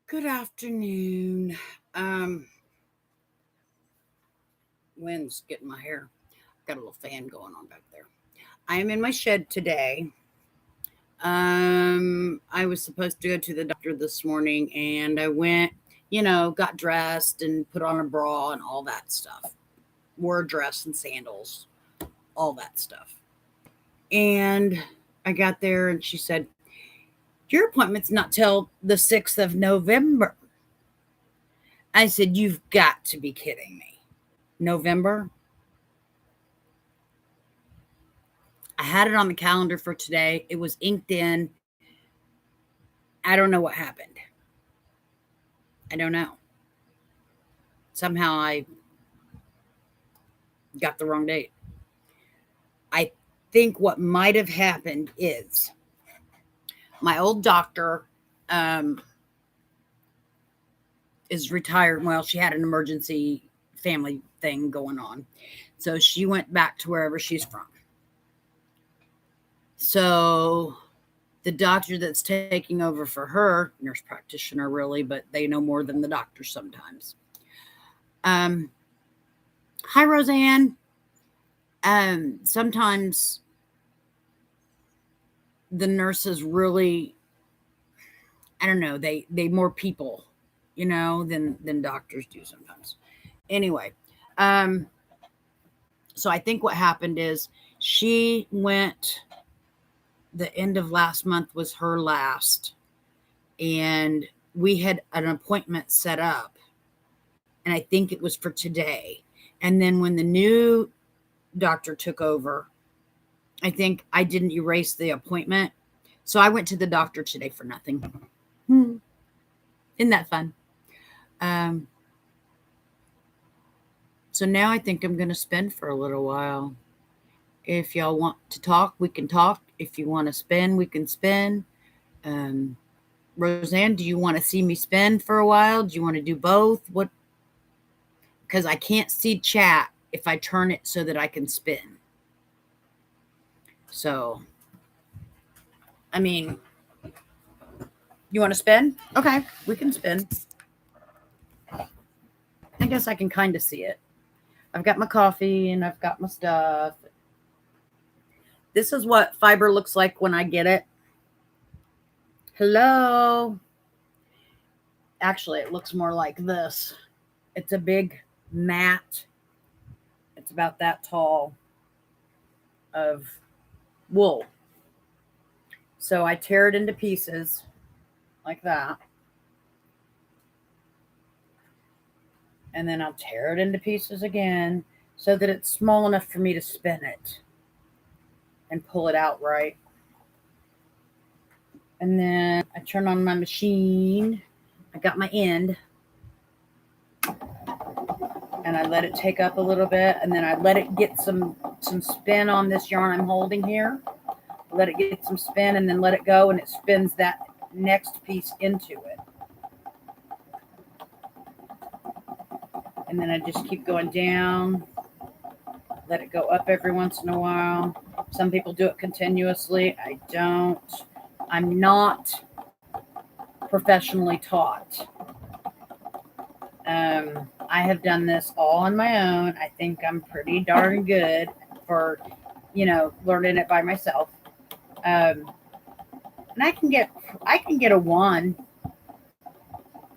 Good afternoon. Um, Wind's getting my hair. Got a little fan going on back there. I am in my shed today. I was supposed to go to the doctor this morning and I went, got dressed and put on a bra and all that stuff. Wore a dress and sandals, all that stuff. And I got there and she said, "Your appointment's not till the 6th of November." I said, "You've got to be kidding me. November?" I had it on the calendar for today. It was inked in. I don't know what happened. I don't know. Somehow I got the wrong date. I think what might have happened is my old doctor um, is retired. Well, she had an emergency family thing going on. So she went back to wherever she's from. So the doctor that's taking over for her, nurse practitioner really, but they know more than the doctor sometimes. Hi, Roseanne. Sometimes the nurses really, I don't know, they more people, than doctors do sometimes. Anyway, um, so I think what happened is she went. The end of last month was her last, and we had an appointment set up, and I think it was for today. And then when the new doctor took over, I think I didn't erase the appointment. So I went to the doctor today for nothing. Isn't that fun? Um, so now I think I'm going to spin for a little while. If y'all want to talk, we can talk. If you want to spin, we can spin. Roseanne, do you want to see me spin for a while? Do you want to do both? What? Because I can't see chat if I turn it so that I can spin. So, I mean, you want to spin? Okay, we can spin. I guess I can kind of see it. I've got my coffee and I've got my stuff. This is what fiber looks like when I get it. Hello. Actually, it looks more like this. It's a big mat. It's about that tall of wool. So I tear it into pieces like that. And then I'll tear it into pieces again so that it's small enough for me to spin it and pull it out right. And then I turn on my machine. I got my end. And I let it take up a little bit. And then I let it get some spin on this yarn I'm holding here. Let it get some spin and then let it go. And it spins that next piece into it. And then I just keep going down. Let it go up every once in a while. Some people do it continuously. I don't. I'm not professionally taught. I have done this all on my own. I think I'm pretty darn good for, learning it by myself. And I can get a 1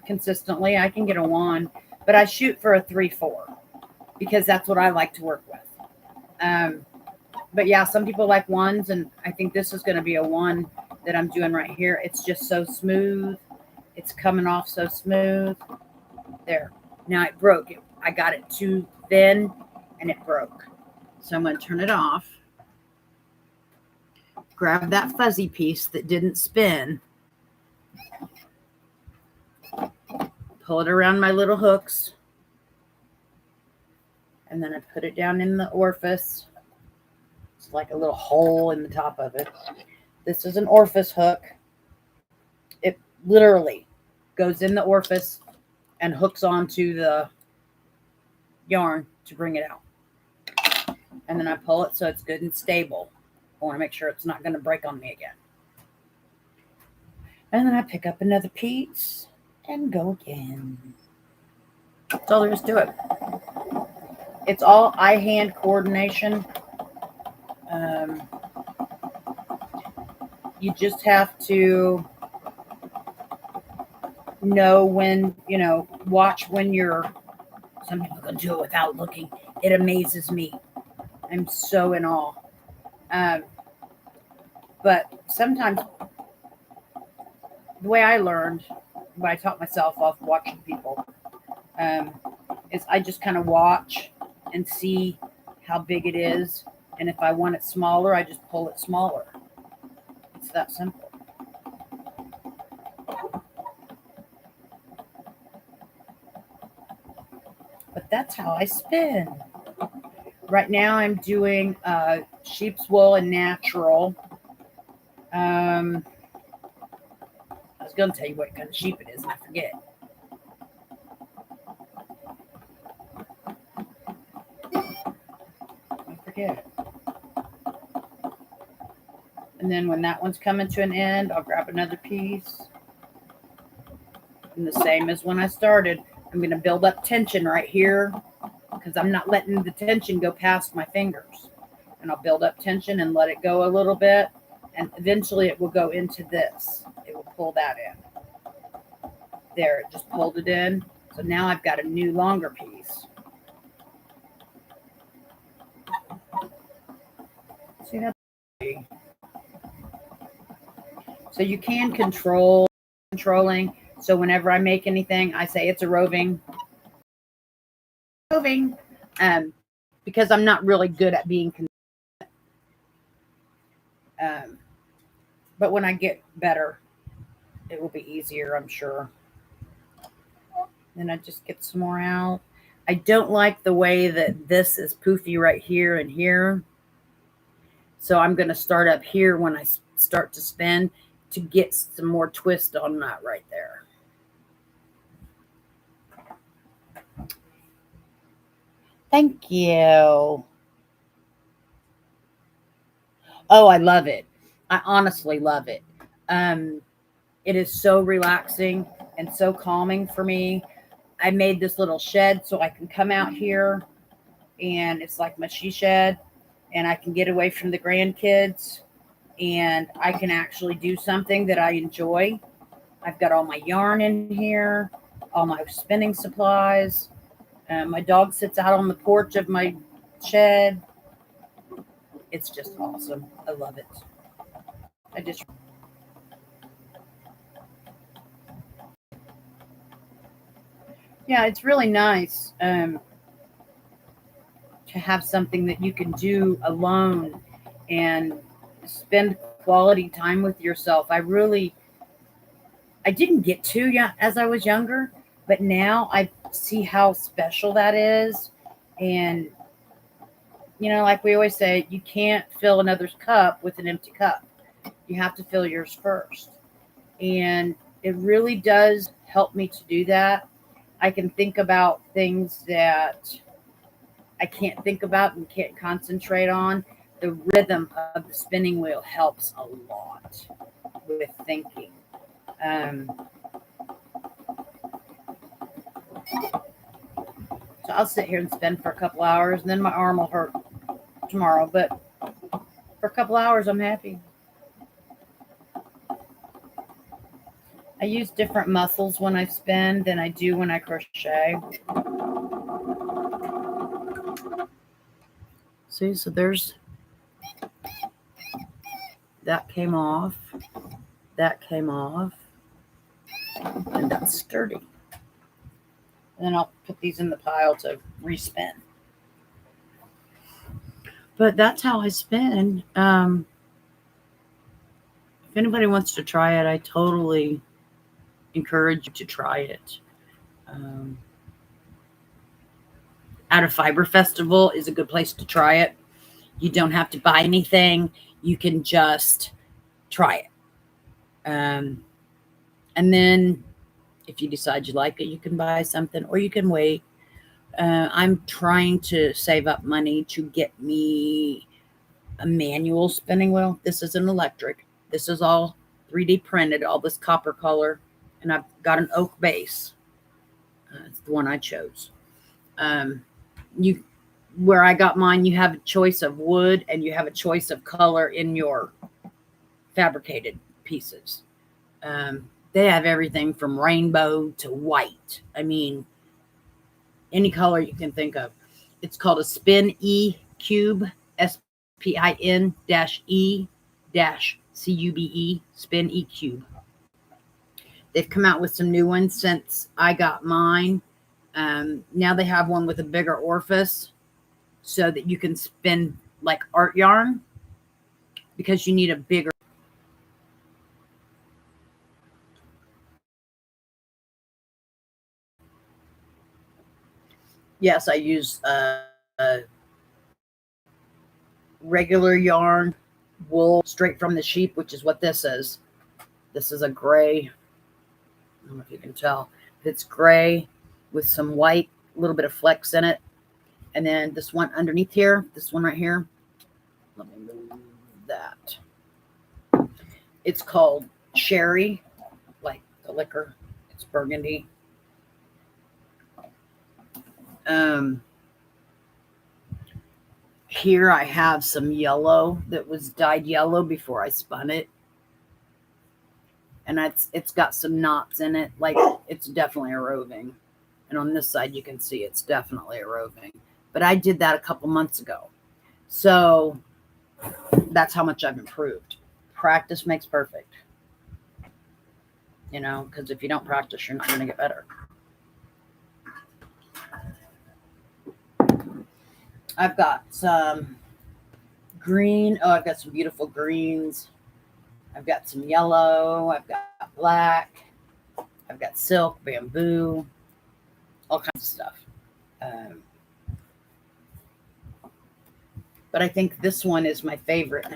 consistently. I can get a 1, but I shoot for a 3-4 because that's what I like to work with. But yeah, some people like 1s, and I think this is going to be a 1 that I'm doing right here. It's just so smooth. It's coming off so smooth. There. Now it broke. I got it too thin and it broke. So I'm going to turn it off. Grab that fuzzy piece that didn't spin. Pull it around my little hooks. And then I put it down in the orifice. It's like a little hole in the top of it. This is an orifice hook. It literally goes in the orifice and hooks onto the yarn to bring it out. And then I pull it so it's good and stable. I want to make sure it's not going to break on me again. And then I pick up another piece and go again. That's all there is to it. It's all eye-hand coordination. You just have to know when, watch when you're, some people can do it without looking. It amazes me. I'm so in awe. But sometimes the way I learned, when I taught myself off watching people, is I just kind of watch and see how big it is. And if I want it smaller, I just pull it smaller. It's that simple. But that's how I spin. Right now I'm doing sheep's wool and natural. I was going to tell you what kind of sheep it is, and I forget. And then when that one's coming to an end, I'll grab another piece. And the same as when I started, I'm going to build up tension right here because I'm not letting the tension go past my fingers. And I'll build up tension and let it go a little bit. And eventually it will go into this. It will pull that in. There, it just pulled it in. So now I've got a new longer piece. See that? So you can controlling. So whenever I make anything, I say it's a roving, because I'm not really good at being but when I get better, it will be easier, I'm sure. Then I just get some more out. I don't like the way that this is poofy right here and here. So I'm going to start up here when I start to spin to get some more twist on that right there. Thank you. Oh, I love it. I honestly love it. It is so relaxing and so calming for me. I made this little shed so I can come out here, and it's like my she shed, and I can get away from the grandkids, and I can actually do something that I enjoy. I've got all my yarn in here, all my spinning supplies. My dog sits out on the porch of my shed. It's just awesome. I love it. Yeah, it's really nice to have something that you can do alone and spend quality time with yourself. I didn't get to as I was younger, but now I see how special that is. And like we always say, you can't fill another's cup with an empty cup. You have to fill yours first. And it really does help me to do that. I can think about things that I can't think about and can't concentrate on. The rhythm of the spinning wheel helps a lot with thinking. So I'll sit here and spin for a couple hours, and then my arm will hurt tomorrow. But for a couple hours, I'm happy. I use different muscles when I spin than I do when I crochet. See, so there's that came off, and that's sturdy. And then I'll put these in the pile to respin. But that's how I spin. If anybody wants to try it, I totally encourage you to try it. At a fiber festival is a good place to try it. You don't have to buy anything. You can just try it. And then if you decide you like it, you can buy something or you can wait. I'm trying to save up money to get me a manual spinning wheel. This is an electric. This is all 3D printed, all this copper color. and I've got an oak base. It's the one I chose. You, where I got mine, you have a choice of wood and you have a choice of color in your fabricated pieces. They have everything from rainbow to white. I mean, any color you can think of. It's called a Spin E Cube, SPIN-E-CUBE, Spin E Cube. They've come out with some new ones since I got mine. Now they have one with a bigger orifice so that you can spin like art yarn, because you need a bigger. Yes, I use regular yarn, wool straight from the sheep, which is what this is. This is a gray. I don't know if you can tell. It's gray with some white, a little bit of flecks in it. And then this one underneath here, this one right here. Let me move that. It's called Sherry, like the liquor. It's burgundy. Here I have some yellow that was dyed yellow before I spun it. And it's got some knots in it, like it's definitely a roving. And on this side, you can see it's definitely a roving. But I did that a couple months ago. So that's how much I've improved. Practice makes perfect. You know, because if you don't practice, you're not going to get better. I've got some green. Oh, I've got some beautiful greens. I've got some yellow. I've got black. I've got silk, bamboo, all kinds of stuff. But I think this one is my favorite. And